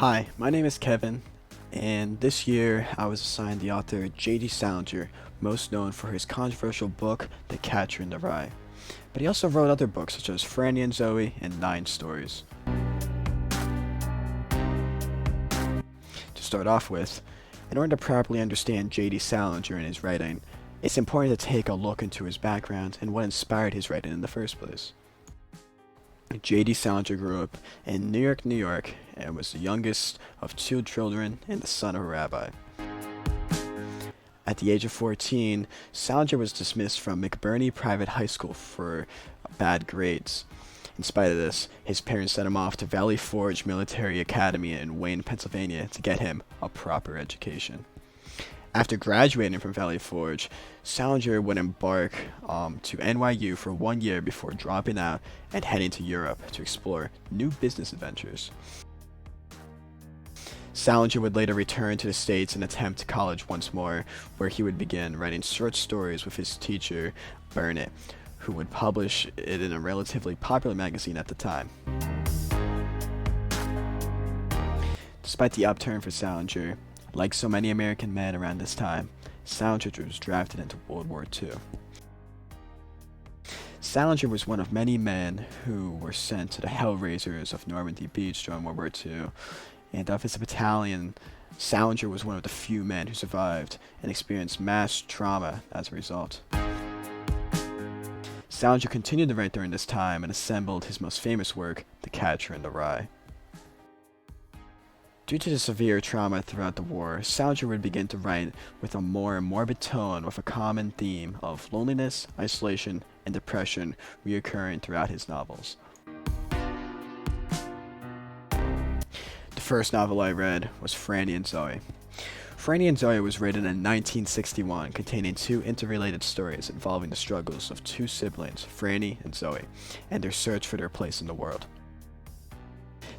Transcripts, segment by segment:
Hi, my name is Kevin, and this year I was assigned the author J.D. Salinger, most known for his controversial book, The Catcher in the Rye. But he also wrote other books such as Franny and Zooey and Nine Stories. To start off with, in order to properly understand J.D. Salinger and his writing, it's important to take a look into his background and what inspired his writing in the first place. J.D. Salinger grew up in New York, New York, and was the youngest of two children and the son of a rabbi. At the age of 14, Salinger was dismissed from McBurney Private High School for bad grades. In spite of this, his parents sent him off to Valley Forge Military Academy in Wayne, Pennsylvania to get him a proper education. After graduating from Valley Forge, Salinger would embark to NYU for 1 year before dropping out and heading to Europe to explore new business adventures. Salinger would later return to the States and attempt college once more, where he would begin writing short stories with his teacher, Burnett, who would publish it in a relatively popular magazine at the time. Despite the upturn for Salinger, like so many American men around this time, Salinger was drafted into World War II. Salinger was one of many men who were sent to the Hellraisers of Normandy Beach during World War II, and of his battalion, Salinger was one of the few men who survived and experienced mass trauma as a result. Salinger continued to write during this time and assembled his most famous work, The Catcher in the Rye. Due to the severe trauma throughout the war, Salinger would begin to write with a more morbid tone with a common theme of loneliness, isolation, and depression reoccurring throughout his novels. The first novel I read was Franny and Zooey. Franny and Zooey was written in 1961, containing two interrelated stories involving the struggles of two siblings, Franny and Zooey, and their search for their place in the world.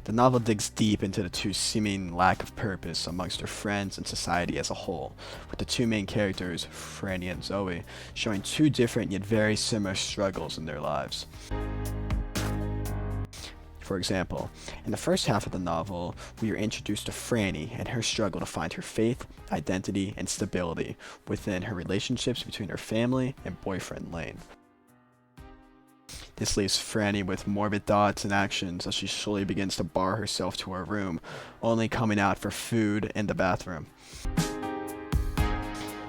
The novel digs deep into the two seeming lack of purpose amongst their friends and society as a whole, with the two main characters, Franny and Zooey, showing two different yet very similar struggles in their lives. For example, in the first half of the novel, we are introduced to Franny and her struggle to find her faith, identity, and stability within her relationships between her family and boyfriend Lane. This leaves Franny with morbid thoughts and actions as she slowly begins to bar herself to her room, only coming out for food and the bathroom.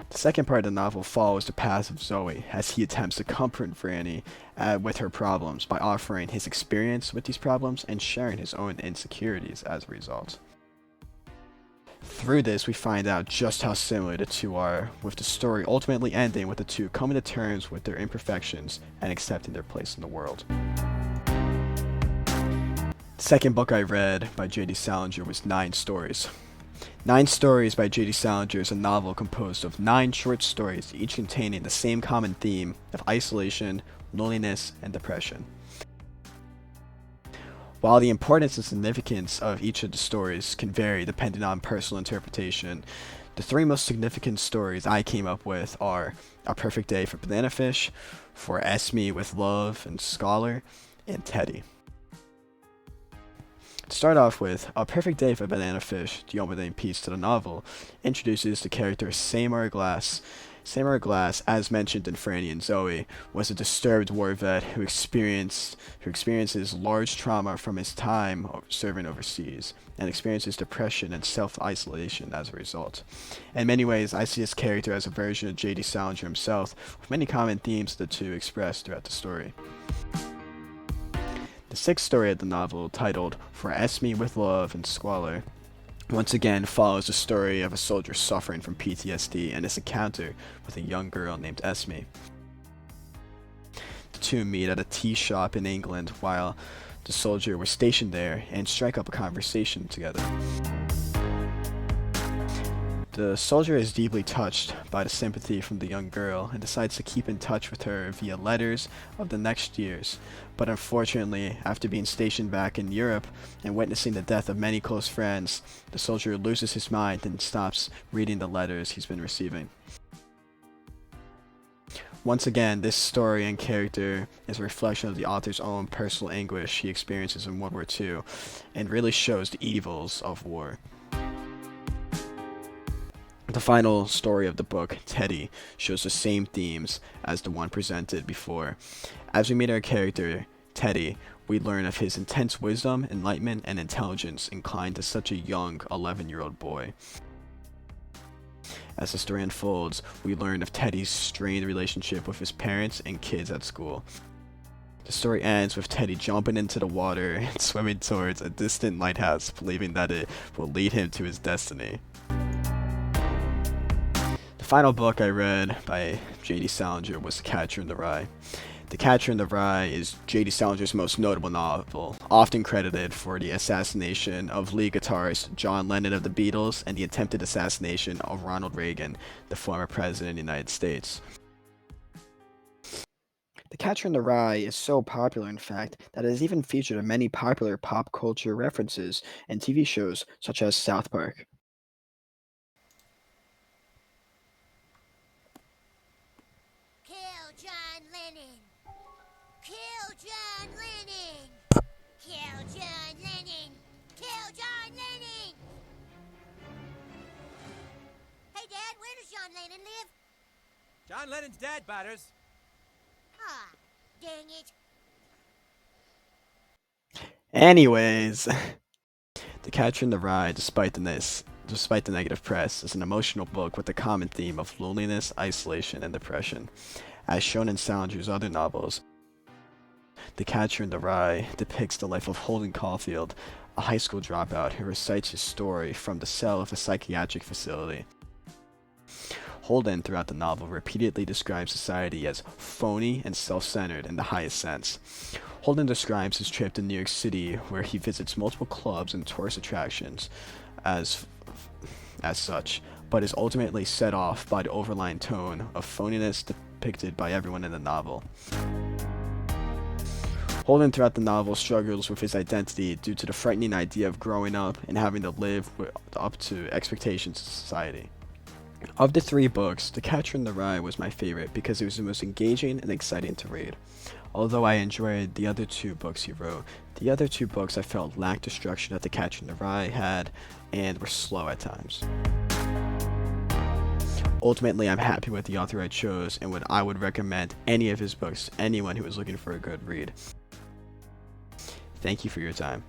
The second part of the novel follows the path of Zooey as he attempts to comfort Franny with her problems by offering his experience with these problems and sharing his own insecurities as a result. Through this, we find out just how similar the two are, with the story ultimately ending with the two coming to terms with their imperfections and accepting their place in the world. The second book I read by J.D. Salinger was Nine Stories. Nine Stories by J.D. Salinger is a novel composed of 9 short stories, each containing the same common theme of isolation, loneliness, and depression. While the importance and significance of each of the stories can vary depending on personal interpretation, the 3 most significant stories I came up with are A Perfect Day for Banana Fish, For Esme with Love and Scholar, and Teddy. To start off with, A Perfect Day for Banana Fish, the opening piece to the novel, introduces the character Seymour Glass. Seymour Glass, as mentioned in Franny and Zooey, was a disturbed war vet who experiences large trauma from his time serving overseas, and experiences depression and self-isolation as a result. In many ways, I see this character as a version of J.D. Salinger himself, with many common themes the two express throughout the story. The 6th story of the novel, titled For Esme with Love and Squalor, once again follows the story of a soldier suffering from PTSD and his encounter with a young girl named Esme. The two meet at a tea shop in England while the soldier was stationed there and strike up a conversation together. The soldier is deeply touched by the sympathy from the young girl and decides to keep in touch with her via letters of the next years, but unfortunately, after being stationed back in Europe and witnessing the death of many close friends, the soldier loses his mind and stops reading the letters he's been receiving. Once again, this story and character is a reflection of the author's own personal anguish he experiences in World War II and really shows the evils of war. The final story of the book, Teddy, shows the same themes as the one presented before. As we meet our character, Teddy, we learn of his intense wisdom, enlightenment, and intelligence inclined to such a young 11-year-old boy. As the story unfolds, we learn of Teddy's strained relationship with his parents and kids at school. The story ends with Teddy jumping into the water and swimming towards a distant lighthouse, believing that it will lead him to his destiny. The final book I read by J.D. Salinger was The Catcher in the Rye. The Catcher in the Rye is J.D. Salinger's most notable novel, often credited for the assassination of lead guitarist John Lennon of the Beatles and the attempted assassination of Ronald Reagan, the former president of the United States. The Catcher in the Rye is so popular, in fact, that it is even featured in many popular pop culture references and TV shows such as South Park. Kill John Lennon! Kill John Lennon! Kill John Lennon! Kill John Lennon! Hey, Dad, where does John Lennon live? John Lennon's dead, Butters. Ah, dang it. Anyways, The Catcher in the Rye, despite the negative press, is an emotional book with a common theme of loneliness, isolation, and depression. As shown in Salinger's other novels, The Catcher in the Rye depicts the life of Holden Caulfield, a high school dropout who recites his story from the cell of a psychiatric facility. Holden, throughout the novel, repeatedly describes society as phony and self-centered in the highest sense. Holden describes his trip to New York City, where he visits multiple clubs and tourist attractions as such, but is ultimately set off by the overlying tone of phoniness depicted by everyone in the novel. Holden throughout the novel struggles with his identity due to the frightening idea of growing up and having to live up to expectations of society. Of the three books, The Catcher in the Rye was my favorite because it was the most engaging and exciting to read. Although I enjoyed the other two books he wrote, the other two books I felt lacked the structure that The Catcher in the Rye had and were slow at times. Ultimately, I'm happy with the author I chose and I would recommend any of his books to anyone who is looking for a good read. Thank you for your time.